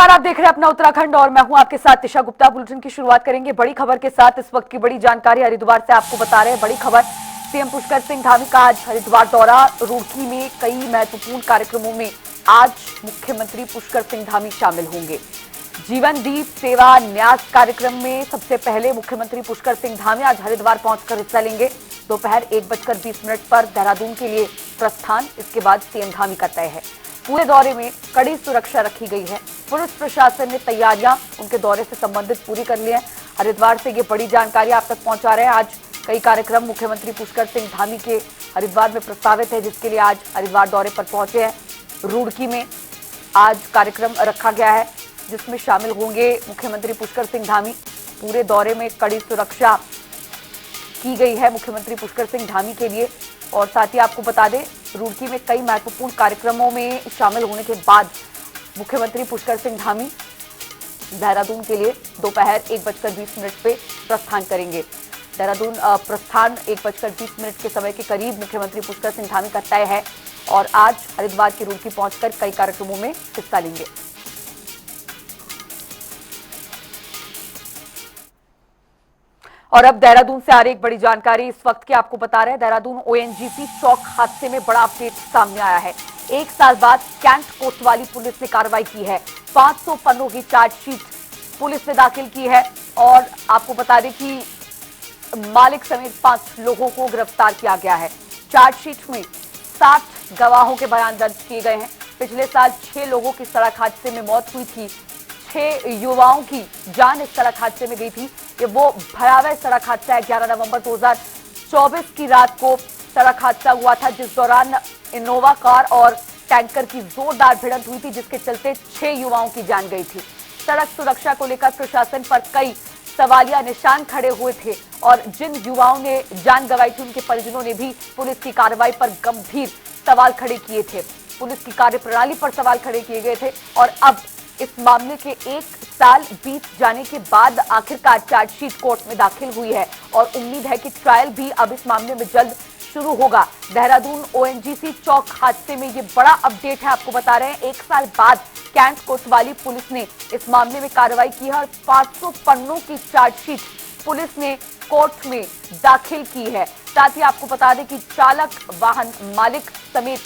नमस्कार, आप देख रहे हैं अपना उत्तराखंड और मैं हूं आपके साथ दिशा गुप्ता। बुलेटिन की शुरुआत करेंगे बड़ी खबर के साथ। इस वक्त की बड़ी जानकारी हरिद्वार से आपको बता रहे हैं। बड़ी खबर, सीएम पुष्कर सिंह धामी का आज हरिद्वार दौरा। रुड़की में कई महत्वपूर्ण कार्यक्रमों में आज मुख्यमंत्री पुष्कर सिंह धामी शामिल होंगे। जीवन दीप सेवा न्यास कार्यक्रम में सबसे पहले मुख्यमंत्री पुष्कर सिंह धामी आज हरिद्वार पहुंचकर हिस्सा लेंगे। दोपहर 1:20 पर देहरादून के लिए प्रस्थान। इसके बाद सीएम धामी का तय है। पूरे दौरे में कड़ी सुरक्षा रखी गई है। पुलिस प्रशासन ने तैयारियां उनके दौरे से संबंधित पूरी कर ली है। हरिद्वार से ये बड़ी जानकारी आप तक पहुंचा रहे हैं। आज कई कार्यक्रम मुख्यमंत्री पुष्कर सिंह धामी के हरिद्वार में प्रस्तावित है, जिसके लिए आज हरिद्वार दौरे पर पहुंचे हैं। रुड़की में आज कार्यक्रम रखा गया है, जिसमें शामिल होंगे मुख्यमंत्री पुष्कर सिंह धामी। पूरे दौरे में कड़ी सुरक्षा की गई है मुख्यमंत्री पुष्कर सिंह धामी के लिए। और साथ ही आपको बता दें, रुड़की में कई महत्वपूर्ण कार्यक्रमों में शामिल होने के बाद मुख्यमंत्री पुष्कर सिंह धामी देहरादून के लिए दोपहर 1:20 पे प्रस्थान करेंगे। देहरादून प्रस्थान 1:20 के समय के करीब मुख्यमंत्री पुष्कर सिंह धामी का तय है और आज हरिद्वार की रुड़की पहुंचकर कई कार्यक्रमों में हिस्सा लेंगे। और अब देहरादून से आ रही एक बड़ी जानकारी इस वक्त की आपको बता रहे हैं। देहरादून ओएनजीसी चौक हादसे में बड़ा अपडेट सामने आया है। 1 साल बाद कैंट कोतवाली पुलिस ने कार्रवाई की है। 500 पन्नों की चार्जशीट पुलिस ने दाखिल की है और आपको बता दें कि मालिक समेत 5 लोगों को गिरफ्तार किया गया है। चार्जशीट में 60 गवाहों के बयान दर्ज किए गए हैं। पिछले साल 6 लोगों की सड़क हादसे में मौत हुई थी। 6 युवाओं की जान इस सड़क हादसे में गई थी। ये वो भयावह सड़क हादसा है। 11 नवंबर 2024 की रात को सड़क हादसा हुआ था, जिस दौरान इनोवा कार और टैंकर की जोरदार भिड़ंत हुई थी, जिसके चलते 6 युवाओं की जान गई थी। सड़क सुरक्षा को लेकर प्रशासन पर कई सवालिया निशान खड़े हुए थे और जिन युवाओं ने जान गंवाई थी, उनके परिजनों ने भी पुलिस की कार्रवाई पर गंभीर सवाल खड़े किए थे। पुलिस की कार्यप्रणाली पर सवाल खड़े किए गए थे और अब इस मामले के 1 साल बीत जाने के बाद आखिरकार चार्जशीट कोर्ट में दाखिल हुई है और उम्मीद है कि ट्रायल भी अब इस मामले में जल्द शुरू होगा। देहरादून ओएनजीसी चौक हादसे में ये बड़ा अपडेट है। आपको बता रहे हैं 1 साल बाद कैंट कोतवाली पुलिस ने इस मामले में कार्रवाई की है और 500 पन्नों की चार्जशीट पुलिस ने कोर्ट में दाखिल की है। साथ ही आपको बता दें कि चालक, वाहन मालिक समेत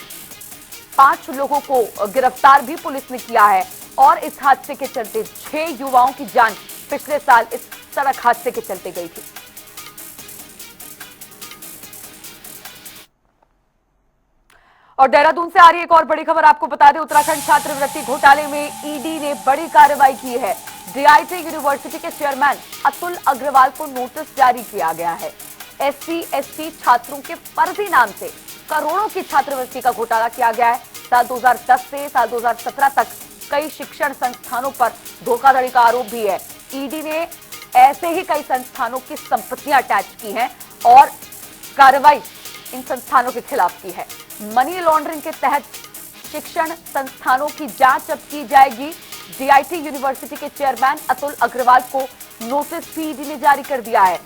5 लोगों को गिरफ्तार भी पुलिस ने किया है और इस हादसे के चलते 6 युवाओं की जान पिछले साल इस सड़क हादसे के चलते गई थी। और देहरादून से आ रही एक और बड़ी खबर आपको बता दें। उत्तराखंड छात्रवृत्ति घोटाले में ईडी ने बड़ी कार्रवाई की है। डीआईटी यूनिवर्सिटी के चेयरमैन अतुल अग्रवाल को नोटिस जारी किया गया है। SC/ST छात्रों के फर्जी नाम से करोड़ों की छात्रवृत्ति का घोटाला किया गया है। साल 2010 से साल 2017 तक कई शिक्षण संस्थानों पर धोखाधड़ी का आरोप भी है। ईडी ने ऐसे ही कई संस्थानों की संपत्तियां अटैच की हैं और कार्रवाई इन संस्थानों के खिलाफ की है। मनी लॉन्ड्रिंग के तहत शिक्षण संस्थानों की जांच अब की जाएगी। डीआईटी यूनिवर्सिटी के चेयरमैन अतुल अग्रवाल को नोटिस भी ईडी ने जारी कर दिया है।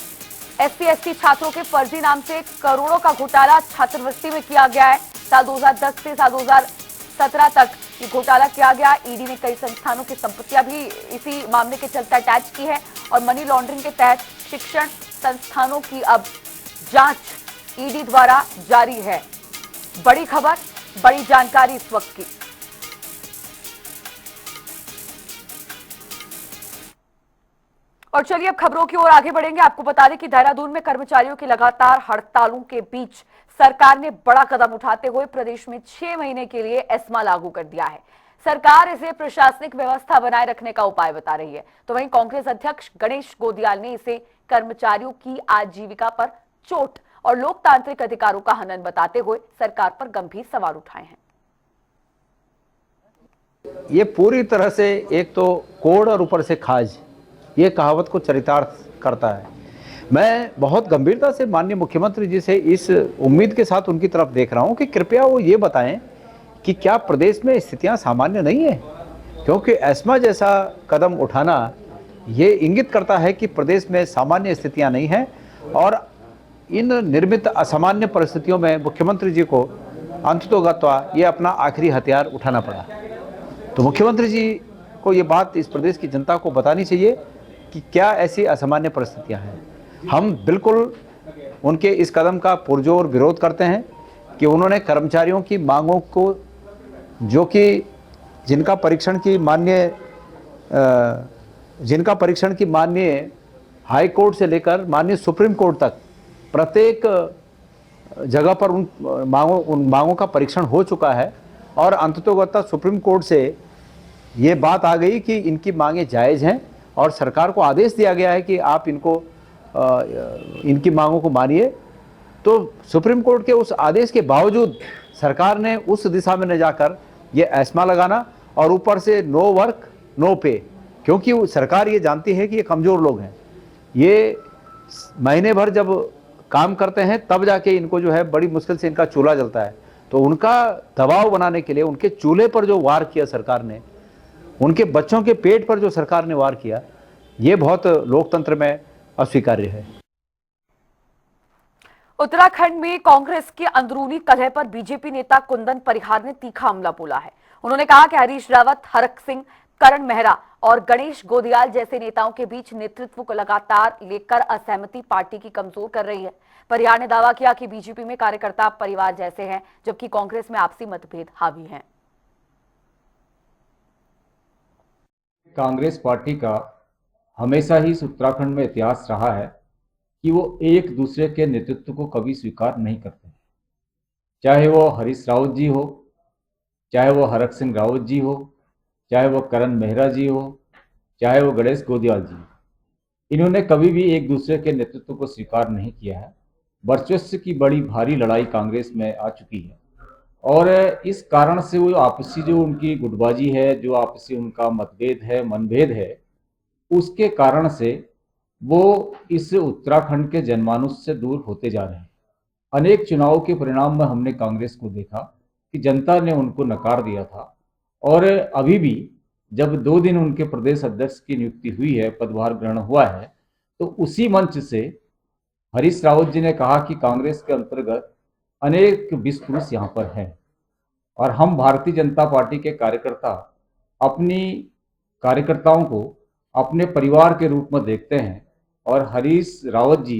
SC/ST छात्रों के फर्जी नाम से करोड़ों का घोटाला छात्रवृत्ति में किया गया है। साल 2010 से साल 2017 तक ये घोटाला किया गया। ईडी ने कई संस्थानों की संपत्तियां भी इसी मामले के चलते अटैच की है और मनी लॉन्ड्रिंग के तहत शिक्षण संस्थानों की अब जांच ईडी द्वारा जारी है। बड़ी खबर, बड़ी जानकारी इस वक्त की। और चलिए अब खबरों की ओर आगे बढ़ेंगे। आपको बता दें कि देहरादून में कर्मचारियों की लगातार हड़तालों के बीच सरकार ने बड़ा कदम उठाते हुए प्रदेश में 6 महीने के लिए एस्मा लागू कर दिया है। सरकार इसे प्रशासनिक व्यवस्था बनाए रखने का उपाय बता रही है, तो वहीं कांग्रेस अध्यक्ष गणेश गोदियाल ने इसे कर्मचारियों की आजीविका पर चोट और लोकतांत्रिक अधिकारों का हनन बताते हुए सरकार पर गंभीर सवाल उठाए हैं। ये पूरी तरह से एक तो कोड़ और ऊपर से खाज, ये कहावत को चरितार्थ करता है। मैं बहुत गंभीरता से माननीय मुख्यमंत्री जी से इस उम्मीद के साथ उनकी तरफ देख रहा हूं कि कृपया वो ये बताएं कि क्या प्रदेश में स्थितियां सामान्य नहीं है, क्योंकि एस्मा जैसा कदम उठाना ये इंगित करता है कि प्रदेश में सामान्य स्थितियां नहीं हैं और इन निर्मित असामान्य परिस्थितियों में मुख्यमंत्री जी को अंततोगत्वा ये अपना आखिरी हथियार उठाना पड़ा। तो मुख्यमंत्री जी को ये बात इस प्रदेश की जनता को बतानी चाहिए कि क्या ऐसी असामान्य परिस्थितियां हैं। हम बिल्कुल उनके इस कदम का पुरजोर विरोध करते हैं कि उन्होंने कर्मचारियों की मांगों को, जो कि जिनका परीक्षण की माननीय हाई कोर्ट से लेकर माननीय सुप्रीम कोर्ट तक प्रत्येक जगह पर उन मांगों का परीक्षण हो चुका है और अंततोगत्वा सुप्रीम कोर्ट से ये बात आ गई कि इनकी मांगें जायज़ हैं और सरकार को आदेश दिया गया है कि आप इनकी मांगों को मानिए। तो सुप्रीम कोर्ट के उस आदेश के बावजूद सरकार ने उस दिशा में न जाकर ये एस्मा लगाना और ऊपर से नो वर्क नो पे, क्योंकि सरकार ये जानती है कि ये कमज़ोर लोग हैं, ये महीने भर जब काम करते हैं तब जाके इनको जो है बड़ी मुश्किल से इनका चूल्हा जलता है। तो उनका दबाव बनाने के लिए उनके चूल्हे पर जो वार किया सरकार ने, उनके बच्चों के पेट पर जो सरकार ने वार किया, ये बहुत लोकतंत्र में अस्वीकार्य है। उत्तराखंड में कांग्रेस के अंदरूनी कलह पर बीजेपी नेता कुंदन परिहार ने तीखा हमला बोला है। उन्होंने कहा कि हरीश रावत, हरक सिंह, करण मेहरा और गणेश गोदियाल जैसे नेताओं के बीच नेतृत्व को लगातार लेकर असहमति पार्टी की कमजोर कर रही है। परिहार ने दावा किया कि बीजेपी में कार्यकर्ता परिवार जैसे हैं, जबकि कांग्रेस में आपसी मतभेद हावी हैं। कांग्रेस पार्टी का हमेशा ही इस उत्तराखंड में इतिहास रहा है कि वो एक दूसरे के नेतृत्व को कभी स्वीकार नहीं करते, चाहे वो हरीश रावत जी हो, चाहे वो हरक सिंह रावत जी हो, चाहे वो करण मेहरा जी हो, चाहे वो गणेश गोदियाल जी। इन्होंने कभी भी एक दूसरे के नेतृत्व को स्वीकार नहीं किया है। वर्चस्व की बड़ी भारी लड़ाई कांग्रेस में आ चुकी है और इस कारण से वो आपसी जो उनकी गुटबाजी है, जो आपसी उनका मतभेद है, मनभेद है, उसके कारण से वो इस उत्तराखंड के जनमानस से दूर होते जा रहे हैं। अनेक चुनावों के परिणाम में हमने कांग्रेस को देखा कि जनता ने उनको नकार दिया था और अभी भी जब 2 दिन उनके प्रदेश अध्यक्ष की नियुक्ति हुई है, पदभार ग्रहण हुआ है, तो उसी मंच से हरीश रावत जी ने कहा कि कांग्रेस के अंतर्गत अनेक विष-पुरुष यहाँ पर हैं और हम भारतीय जनता पार्टी के कार्यकर्ता अपनी कार्यकर्ताओं को अपने परिवार के रूप में देखते हैं और हरीश रावत जी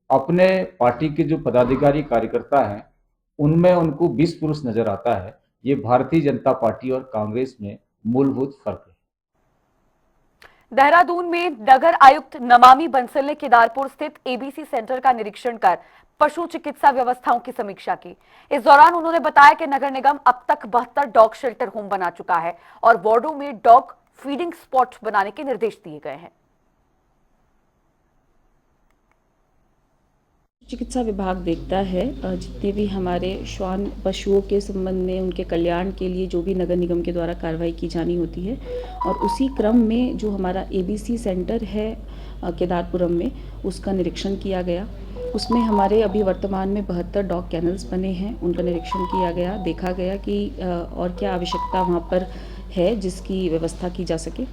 अपने पार्टी के जो पदाधिकारी कार्यकर्ता हैं उनमें उनको विष-पुरुष नजर आता है। ये भारतीय जनता पार्टी और कांग्रेस में मूलभूत फर्क है। देहरादून में नगर आयुक्त नमामि बंसल ने केदारपुर स्थित एबीसी सेंटर का निरीक्षण कर पशु चिकित्सा व्यवस्थाओं की समीक्षा की। इस दौरान उन्होंने बताया कि नगर निगम अब तक 72 डॉग शेल्टर होम बना चुका है और वार्डों में डॉग फीडिंग स्पॉट बनाने के निर्देश दिए गए हैं। चिकित्सा विभाग देखता है जितने भी हमारे श्वान पशुओं के संबंध में उनके कल्याण के लिए जो भी नगर निगम के द्वारा कार्रवाई की जानी होती है, और उसी क्रम में जो हमारा एबीसी सेंटर है केदारपुरम में, उसका निरीक्षण किया गया। उसमें हमारे अभी वर्तमान में 72 डॉग कैनल्स बने हैं, उनका निरीक्षण किया गया, देखा गया कि और क्या आवश्यकता वहाँ पर है जिसकी व्यवस्था की जा सके।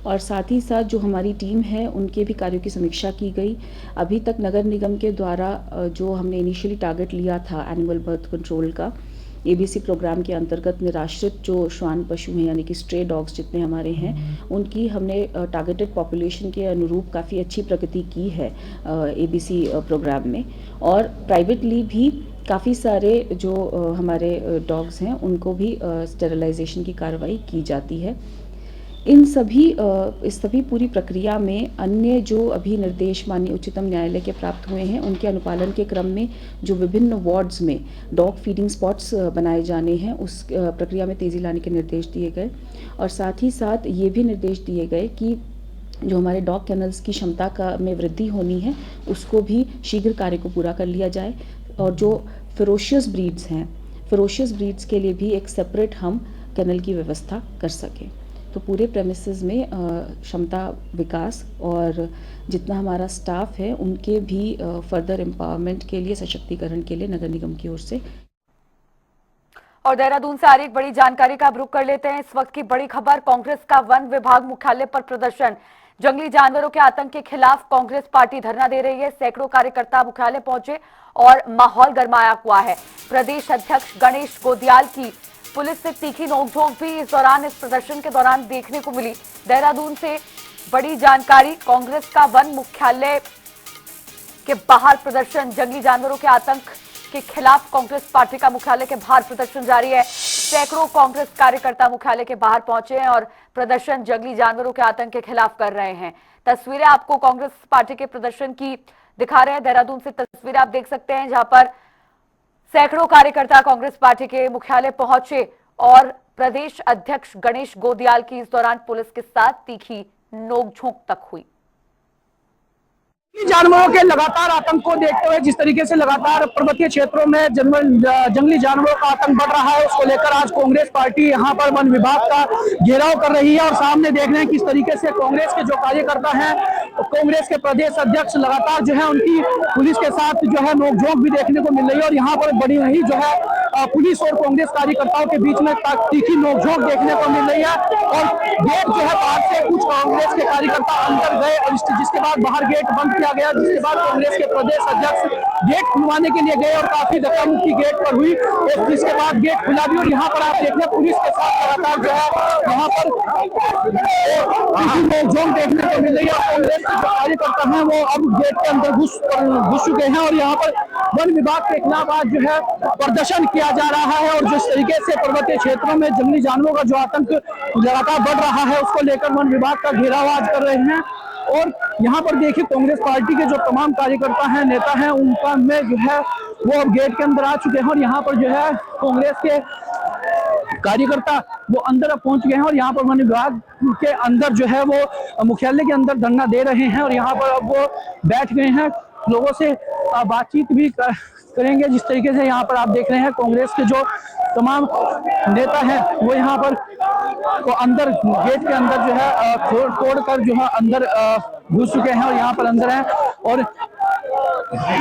और साथ ही साथ जो हमारी टीम है उनके भी कार्यों की समीक्षा की गई। अभी तक नगर निगम के द्वारा जो हमने इनिशियली टारगेट लिया था एनिमल बर्थ कंट्रोल का, एबीसी प्रोग्राम के अंतर्गत निराश्रित जो श्वान पशु हैं यानी कि स्ट्रे डॉग्स जितने हमारे हैं, उनकी हमने टारगेटेड पॉपुलेशन के अनुरूप काफ़ी अच्छी प्रगति की है एबीसी प्रोग्राम में। और प्राइवेटली भी काफ़ी सारे जो हमारे डॉग्स हैं उनको भी स्टेरिलाइजेशन की कार्रवाई की जाती है। इस सभी पूरी प्रक्रिया में अन्य जो अभी निर्देश माननीय उच्चतम न्यायालय के प्राप्त हुए हैं, उनके अनुपालन के क्रम में जो विभिन्न वार्ड्स में डॉग फीडिंग स्पॉट्स बनाए जाने हैं, उस प्रक्रिया में तेज़ी लाने के निर्देश दिए गए। और साथ ही साथ ये भी निर्देश दिए गए कि जो हमारे डॉग कैनल्स की क्षमता में वृद्धि होनी है, उसको भी शीघ्र कार्य को पूरा कर लिया जाए। और जो फेरोशियस ब्रीड्स हैं, फेरोशियस ब्रीड्स के लिए भी एक सेपरेट हम कैनल की व्यवस्था कर सकें। तो पूरे प्रेमिसेस में क्षमता विकास और जितना हमारा स्टाफ है उनके भी फर्दर एम्पावरमेंट के लिए, सशक्तिकरण के लिए नगर निगम की ओर से। और देहरादून से आ रही एक बड़ी जानकारी का रुख कर लेते हैं। इस वक्त की बड़ी खबर, कांग्रेस का वन विभाग मुख्यालय पर प्रदर्शन। जंगली जानवरों के आतंक के खिलाफ कांग्रेस पार्टी धरना दे रही है। सैकड़ों कार्यकर्ता मुख्यालय पहुंचे और माहौल गरमाया हुआ है। प्रदेश अध्यक्ष गणेश गोदियाल की पुलिस से तीखी नोकझोंक भी इस दौरान, इस प्रदर्शन के दौरान देखने को मिली। देहरादून से बड़ी जानकारी, कांग्रेस का वन मुख्यालय के बाहर प्रदर्शन, जंगली जानवरों के आतंक के खिलाफ कांग्रेस पार्टी का मुख्यालय के बाहर प्रदर्शन जारी है। सैकड़ों कांग्रेस कार्यकर्ता मुख्यालय के बाहर पहुंचे हैं और प्रदर्शन जंगली जानवरों के आतंक के खिलाफ कर रहे हैं। तस्वीरें आपको कांग्रेस पार्टी के प्रदर्शन की दिखा रहे हैं। देहरादून से तस्वीरें आप देख सकते हैं, जहां पर सैकड़ों कार्यकर्ता कांग्रेस पार्टी के मुख्यालय पहुंचे और प्रदेश अध्यक्ष गणेश गोदियाल की इस दौरान पुलिस के साथ तीखी नोकझोंक तक हुई। जानवरों के लगातार आतंक को देखते हुए जिस तरीके से लगातार पर्वतीय क्षेत्रों में जंगली जानवरों का आतंक बढ़ रहा है, उसको लेकर आज कांग्रेस पार्टी यहां पर वन विभाग का घेराव कर रही है। और सामने देख रहे हैं किस तरीके से कांग्रेस के जो कार्यकर्ता हैं, कांग्रेस के प्रदेश अध्यक्ष लगातार जो है उनकी पुलिस के साथ जो है नोकझोंक भी देखने को मिल रही है। और यहाँ पर बड़ी ही जो है पुलिस और कांग्रेस कार्यकर्ताओं के बीच में तीखी नोकझोंक देखने को मिल रही है। और गेट जो है बाहर से कुछ कांग्रेस के कार्यकर्ता अंदर गए और जिसके बाद बाहर गेट बंद किया गया, जिसके बाद कांग्रेस के प्रदेश अध्यक्ष गेट खुलवाने के लिए गए और काफी धक्का मुक्की गेट पर हुई और जिसके बाद गेट खुला भी। और यहाँ पर आप देख रहे हैं पुलिस के साथ लगातार जो है यहाँ पर नोकझोंक देखने को मिल रही है। कांग्रेस के जो कार्यकर्ता हैं वो अब गेट के अंदर घुस चुके हैं और यहाँ पर वन विभाग के खिलाफ आज जो है प्रदर्शन किया जा रहा है। और जिस तरीके से पर्वतीय क्षेत्रों में जंगली जानवरों का जो आतंक लगातार बढ़ रहा है, उसको लेकर वन विभाग का घेराव आज कर रहे हैं। और यहाँ पर देखिए कांग्रेस पार्टी के जो तमाम कार्यकर्ता हैं, नेता हैं, उनका में जो है वो अब गेट के अंदर आ चुके हैं। और यहाँ पर जो है कांग्रेस के कार्यकर्ता वो अंदर अब पहुंच गए हैं और यहाँ पर वन विभाग के अंदर जो है वो मुख्यालय के अंदर धरना दे रहे हैं। और यहाँ पर अब वो बैठ गए हैं, लोगों से बातचीत भी करेंगे। जिस तरीके से यहाँ पर आप देख रहे हैं कांग्रेस के जो तमाम नेता हैं वो यहाँ पर तो अंदर गेट के अंदर जो है तोड़ कर जो है अंदर घुस चुके हैं और यहाँ पर अंदर हैं। और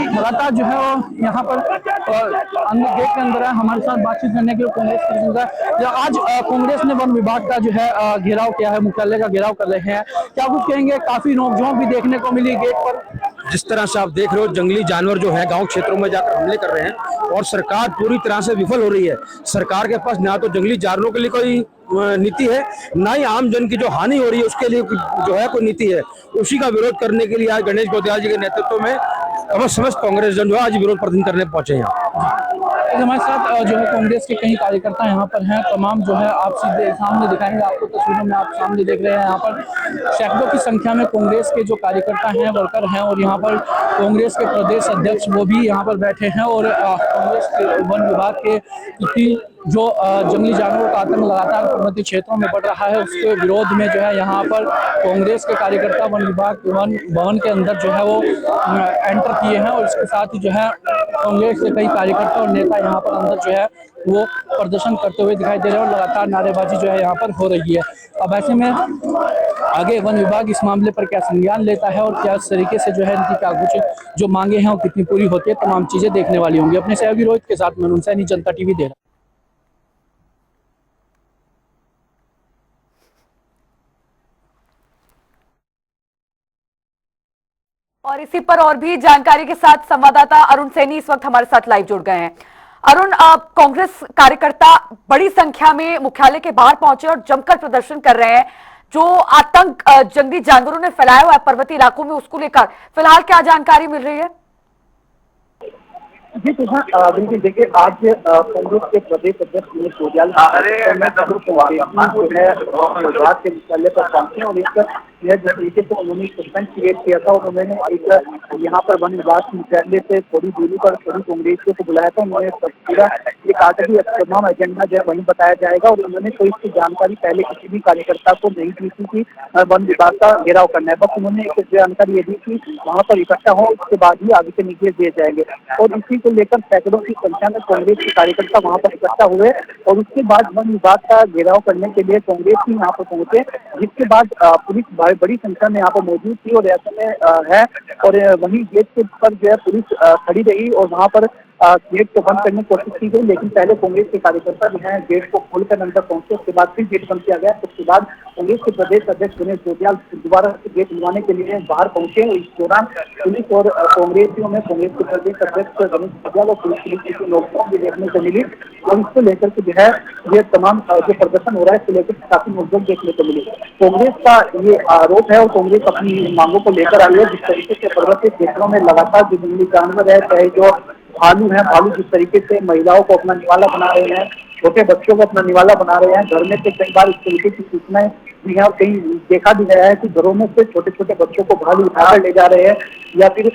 लगातार जो है वो यहाँ पर अंदर गेट के अंदर है। हमारे साथ बातचीत करने के लिए कांग्रेस आज कांग्रेस ने वन विभाग का जो है घेराव किया है, मुख्यालय का घेराव कर रहे हैं। क्या कुछ कहेंगे? काफी नोकझोंक भी देखने को मिली गेट पर। जिस तरह से आप देख रहे हो जंगली जानवर जो है गांव क्षेत्रों में जाकर हमले कर रहे हैं और सरकार पूरी तरह से विफल हो रही है। सरकार के पास ना तो जंगली जानवरों के लिए कोई नीति है, ना ही आम जन की जो हानि हो रही है उसके लिए जो है कोई नीति है। उसी का विरोध करने के लिए आज गणेश गोदियाल जी के नेतृत्व में समस्त कांग्रेस जन जो है आज विरोध प्रदर्शन करने पहुंचे यहाँ। हमारे साथ जो है कांग्रेस के कई कार्यकर्ता यहाँ पर हैं, तमाम जो है आप सीधे सामने दिखाएंगे आपको तस्वीरों में। आप सामने देख रहे हैं यहाँ पर सैकड़ों की संख्या में कांग्रेस के जो कार्यकर्ता हैं, वर्कर हैं और यहाँ पर कांग्रेस के प्रदेश अध्यक्ष वो भी यहाँ पर बैठे हैं। और कांग्रेस के वन विभाग के जो जंगली जानवरों का आतंक लगातार पर्वतीय क्षेत्रों में बढ़ रहा है, उसके विरोध में जो है यहाँ पर कांग्रेस के कार्यकर्ता वन विभाग वन भवन के अंदर जो है वो एंटर किए हैं। और इसके साथ ही जो है कांग्रेस के कई कार्यकर्ता और नेता यहाँ पर अंदर जो है वो प्रदर्शन करते हुए दिखाई दे रहे हैं और लगातार नारेबाजी जो है यहाँ पर हो रही है। अब ऐसे में आगे वन विभाग इस मामले पर क्या संज्ञान लेता है और क्या तरीके से जो है इनकी क्या कुछ जो मांगे हैं वो कितनी पूरी होती है, तमाम चीजें देखने वाली होंगी। अपने सहयोगी रोहित के साथ मैं सैनी, जनता टीवी दे रहा। और इसी पर और भी जानकारी के साथ संवाददाता अरुण सैनी इस वक्त हमारे साथ लाइव जुड़ गए हैं। अरुण, कांग्रेस कार्यकर्ता बड़ी संख्या में मुख्यालय के बाहर पहुंचे और जमकर प्रदर्शन कर रहे हैं। जो आतंक जंगली जानवरों ने फैलाया हुआ है पर्वतीय इलाकों में, उसको लेकर फिलहाल क्या जानकारी मिल रही है? जी बिल्कुल देखिए, आज कांग्रेस के प्रदेश अध्यक्ष गणेश गोदियाल गुजरात के मुख्यालय पर पहुंचे और जिस तरीके से उन्होंने सस्पेंस क्रिएट किया था और उन्होंने एक यहाँ पर वन विभाग मुख्यालय से थोड़ी दूरी पर सभी कांग्रेसियों को बुलाया था। उन्होंने पूरा ये कहा था कि तमाम एजेंडा जो है वहीं बताया जाएगा और उन्होंने कोई इसकी जानकारी पहले किसी भी कार्यकर्ता को नहीं दी थी कि वन विभाग का घेराव करना है। बस उन्होंने एक जानकारी ये दी कि वहाँ पर इकट्ठा हो, उसके बाद ही आगे के निर्देश दिए जाएंगे। और इसी को लेकर सैकड़ों की संख्या में कांग्रेस के कार्यकर्ता वहाँ पर इकट्ठा हुए और उसके बाद वन विभाग का घेराव करने के लिए कांग्रेस ही यहाँ पर पहुंचे, जिसके बाद पुलिस बड़ी संख्या में यहाँ पर मौजूद थी और ऐसे में है। और वहीं गेट के पर जो है पुलिस खड़ी रही और वहाँ पर गेट को बंद करने की कोशिश की गई, लेकिन पहले कांग्रेस के कार्यकर्ता जो है गेट को खोलकर अंदर पहुंचे, उसके बाद फिर गेट बंद किया गया। उसके बाद कांग्रेस के प्रदेश अध्यक्ष गणेश जोटियाल दोबारा गेट खुलवाने के लिए बाहर पहुंचे। इस दौरान पुलिस और कांग्रेसियों में कांग्रेस के प्रदेश अध्यक्ष गणेश जोटियाल और पुलिस की नोकझोंक भी देखने को मिली और इसको लेकर के जो है ये तमाम जो प्रदर्शन हो रहा है इसको लेकर काफी नोकझोंक देखने को मिली। कांग्रेस का ये आरोप है और कांग्रेस अपनी मांगों को लेकर आई है। जिस तरीके से पर्वतीय क्षेत्रों में लगातार जो जंगली जानवर है, चाहे जो भालू है, भालू जिस तरीके से महिलाओं को अपना निवाला बना रहे हैं, छोटे बच्चों को अपना निवाला बना रहे हैं, घर में से कई बार इस तरीके की सूचनाएं भी है और कहीं देखा भी गया है कि घरों में से छोटे छोटे बच्चों को भालू उठाकर ले जा रहे हैं या फिर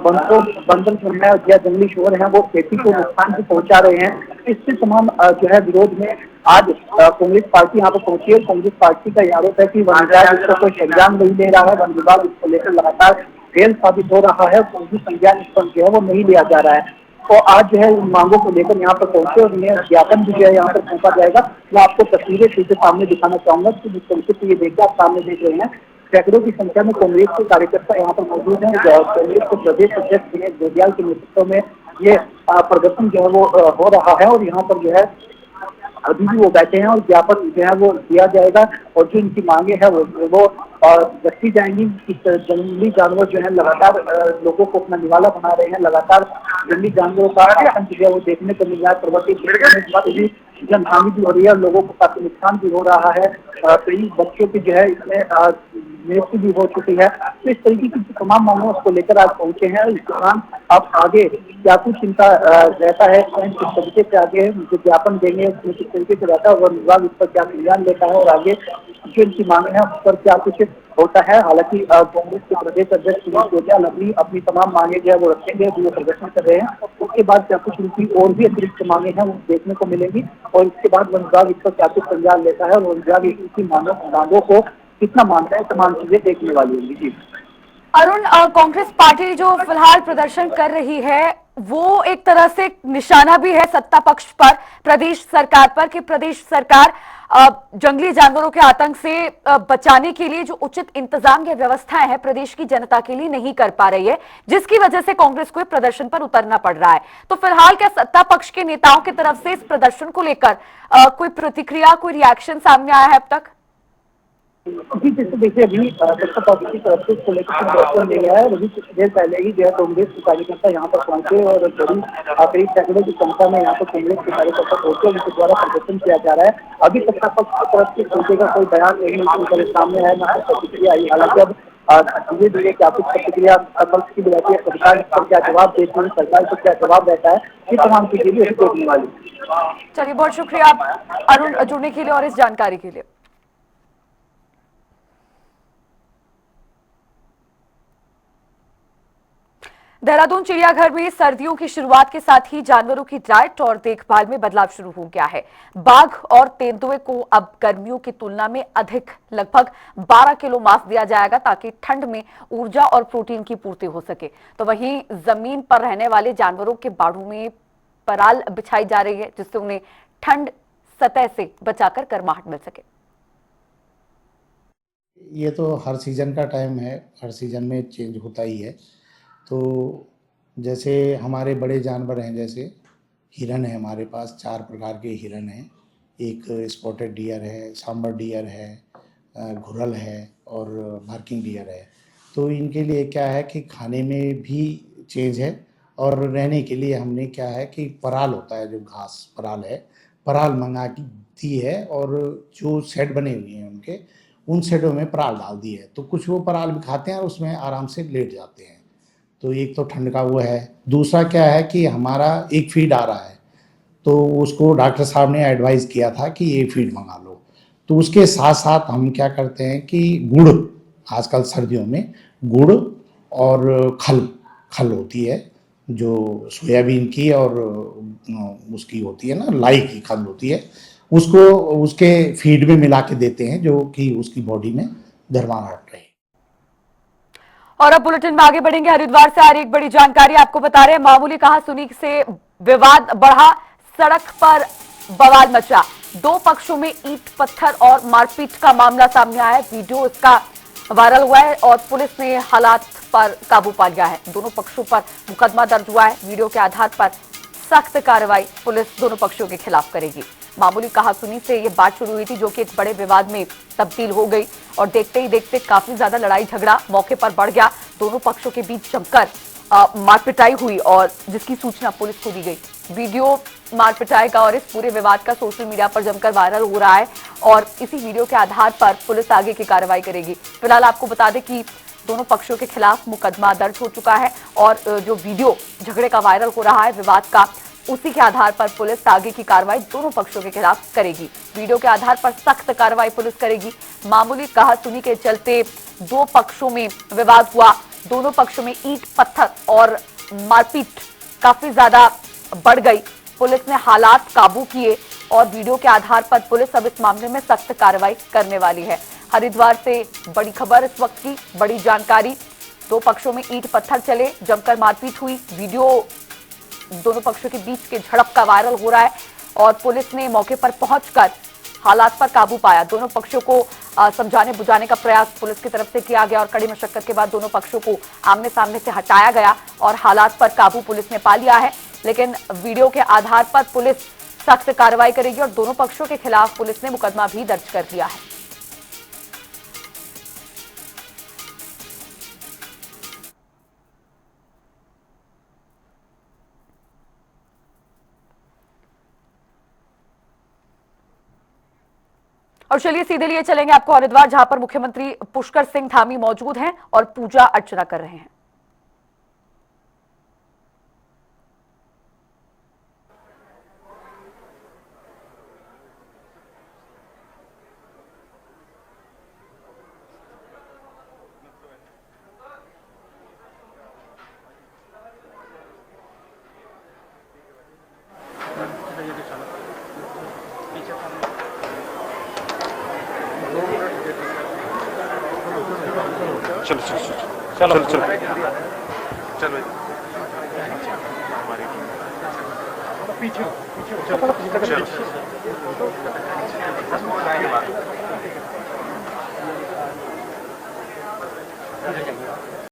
बंदर जो है या जंगली शोर है वो खेती को नुकसान भी पहुंचा रहे हैं। इससे तमाम जो है विरोध में आज कांग्रेस पार्टी यहाँ पर पहुंची है। कांग्रेस पार्टी का यह आरोप है कि वन विभाग इसका कोई संज्ञान नहीं ले रहा है, वन विभाग इसको लेकर लगातार फेल साबित हो रहा है, कोई भी संज्ञान इस पर जो है वो नहीं लिया जा रहा है। तो आज जो है उन मांगों को लेकर यहाँ पर पहुंचे और इन्हें ज्ञापन भी जो है यहाँ पर सौंपा जाएगा। मैं आपको तस्वीरें फिर से सामने दिखाना चाहूंगा कि जिस तरीके से ये देखिए, आप सामने देख रहे हैं सैकड़ों की संख्या में कांग्रेस के कार्यकर्ता यहाँ पर मौजूद हैं। कांग्रेस के प्रदेश अध्यक्ष गणेश जोटियाल के नेतृत्व में ये प्रदर्शन जो है वो हो रहा है और यहाँ पर जो है अभी भी वो बैठे हैं और ज्ञापन जो है वो दिया जाएगा और जो इनकी मांगे हैं वो रखी जाएंगी। जंगली जानवर जो है लगातार लोगों को अपना निवाला बना रहे हैं, लगातार जंगली जानवरों का आतंक जो है वो देखने को मिल रहा है। पर्वतीय क्षेत्र में जनहानि भी हो रही है, लोगों को काफी नुकसान भी हो रहा है, कई बच्चों की जो है इसमें मृत्यु भी हो चुकी है। तो इस तरीके की तमाम मांगों को लेकर आज पहुंचे हैं। इस दौरान अब आगे क्या कुछ चिंता रहता है, किस तरीके से आगे जो ज्ञापन देंगे किस तरीके से रहता है, वन विभाग इस पर क्या संज्ञान लेता है और आगे जो इनकी मांगे हैं उस पर क्या कुछ होता है। हालांकि कांग्रेस के प्रदेश अध्यक्ष गणेश जोटियाल अपनी तमाम मांगे जो है वो रखेंगे, जो प्रदर्शन कर रहे हैं। उसके बाद क्या कुछ उनकी और भी अतिरिक्त मांगे हैं वो देखने को मिलेंगी और इसके बाद वन विभाग इस पर क्या कुछ संज्ञान लेता है और वन विभाग इनकी मांगों को कितना मानता है, तमाम चीजें देखने वाली होंगी। जी अरुण, कांग्रेस पार्टी जो फिलहाल प्रदर्शन कर रही है वो एक तरह से निशाना भी है सत्ता पक्ष पर, प्रदेश सरकार पर, कि प्रदेश सरकार जंगली जानवरों के आतंक से बचाने के लिए जो उचित इंतजाम या व्यवस्थाएं हैं प्रदेश की जनता के लिए नहीं कर पा रही है, जिसकी वजह से कांग्रेस को प्रदर्शन पर उतरना पड़ रहा है। तो फिलहाल क्या सत्ता पक्ष के नेताओं की तरफ से इस प्रदर्शन को लेकर कोई प्रतिक्रिया, कोई रिएक्शन सामने आया है अब तक? जी जैसे देखिए अभी सत्ता पक्ष की तरफ से इसको लेकर प्रदर्शन ले गया है। अभी कुछ देर पहले ही जो है कांग्रेस के कार्यकर्ता यहाँ पर पहुंचे और करीब सैकड़ों की संख्या में यहाँ पर कांग्रेस के कार्यकर्ता पहुंचे, उनके द्वारा प्रदर्शन किया जा रहा है। अभी सत्ता पक्ष की तरफ से पहुंचे का कोई बयान नहीं निकल सामने आया, ना प्रतिक्रिया आई। हालांकि अब धीरे धीरे क्या कुछ प्रतिक्रिया पक्ष की रहती है, सरकार इस पर क्या जवाब देती है, सरकार पर क्या जवाब रहता है, ये तमाम चीजें भी देखने वाली। चलिए, बहुत शुक्रिया अरुण जुड़ने के लिए और इस जानकारी के लिए। देहरादून चिड़ियाघर में सर्दियों की शुरुआत के साथ ही जानवरों की डाइट और देखभाल में बदलाव शुरू हो गया है। बाघ और तेंदुए को अब गर्मियों की तुलना में अधिक, लगभग 12 किलो मांस दिया जाएगा ताकि ठंड में ऊर्जा और प्रोटीन की पूर्ति हो सके। तो वहीं जमीन पर रहने वाले जानवरों के बाड़ों में पराल बिछाई जा रही है जिससे उन्हें ठंड सतह से बचाकर गर्माहट मिल सके। ये तो हर सीजन का टाइम है, हर सीजन में चेंज होता ही है। तो जैसे हमारे बड़े जानवर हैं, जैसे हिरन है, हमारे पास 4 प्रकार के हिरन हैं। एक स्पॉटेड डियर है, सांबर डियर है, घुरल है और मार्किंग डियर है। तो इनके लिए क्या है कि खाने में भी चेंज है और रहने के लिए हमने क्या है कि पराल होता है, जो घास पराल है, पराल मंगा दी है और जो शेड बने हुए हैं उनके, उन शेडों में पराल डाल दी है। तो कुछ वो पराल भी खाते हैं और उसमें आराम से लेट जाते हैं। तो एक तो ठंड का वो है। दूसरा क्या है कि हमारा एक फीड आ रहा है, तो उसको डॉक्टर साहब ने एडवाइस किया था कि ये फीड मंगा लो। तो उसके साथ साथ हम क्या करते हैं कि गुड़, आजकल सर्दियों में गुड़ और खल होती है, जो सोयाबीन की और उसकी होती है ना, लाई की खल होती है, उसको उसके फीड में मिला के देते हैं, जो कि उसकी बॉडी में गर्माहट रहे। और अब बुलेटिन में आगे बढ़ेंगे। हरिद्वार से आ रही एक बड़ी जानकारी आपको बता रहे हैं। मामूली कहा सुनी से विवाद बढ़ा, सड़क पर बवाल मचा, 2 पक्षों में ईंट पत्थर और मारपीट का मामला सामने आया है। वीडियो इसका वायरल हुआ है और पुलिस ने हालात पर काबू पा लिया है। दोनों पक्षों पर मुकदमा दर्ज हुआ है। वीडियो के आधार पर सख्त कार्रवाई पुलिस दोनों पक्षों के खिलाफ करेगी। मामूली कहासुनी से ये बात शुरू हुई थी जो कि एक बड़े विवाद में तब्दील हो गई और देखते ही देखते काफी ज्यादा लड़ाई झगड़ा मौके पर बढ़ गया। दोनों पक्षों के बीच जमकर मारपिटाई हुई और जिसकी सूचना पुलिस को दी गई। वीडियो मारपिटाई का और इस पूरे विवाद का सोशल मीडिया पर जमकर वायरल हो रहा है और इसी वीडियो के आधार पर पुलिस आगे की कार्रवाई करेगी। फिलहाल आपको बता दें कि दोनों पक्षों के खिलाफ मुकदमा दर्ज हो चुका है और जो वीडियो झगड़े का वायरल हो रहा है विवाद का, उसी के आधार पर पुलिस आगे की कार्रवाई दोनों पक्षों के खिलाफ करेगी। वीडियो के आधार पर सख्त कार्रवाई पुलिस करेगी। मामूली कहासुनी के चलते दो पक्षों में विवाद हुआ, दोनों पक्षों में ईंट पत्थर और मारपीट काफी ज्यादा बढ़ गई। पुलिस ने हालात काबू किए और वीडियो के आधार पर पुलिस अब इस मामले में सख्त कार्रवाई करने वाली है। हरिद्वार से बड़ी खबर इस वक्त की, बड़ी जानकारी। दो पक्षों में ईंट पत्थर चले, जमकर मारपीट हुई। वीडियो दोनों पक्षों के बीच के झड़प का वायरल हो रहा है और पुलिस ने मौके पर पहुंचकर हालात पर काबू पाया। दोनों पक्षों को समझाने बुझाने का प्रयास पुलिस की तरफ से किया गया और कड़ी मशक्कत के बाद दोनों पक्षों को आमने सामने से हटाया गया और हालात पर काबू पुलिस ने पा लिया है। लेकिन वीडियो के आधार पर पुलिस सख्त कार्रवाई करेगी और दोनों पक्षों के खिलाफ पुलिस ने मुकदमा भी दर्ज कर दिया है। और चलिए सीधे लिए चलेंगे आपको हरिद्वार, जहां पर मुख्यमंत्री पुष्कर सिंह धामी मौजूद हैं और पूजा अर्चना कर रहे हैं। चलो चलो चलो चलो चलो पीछे चलो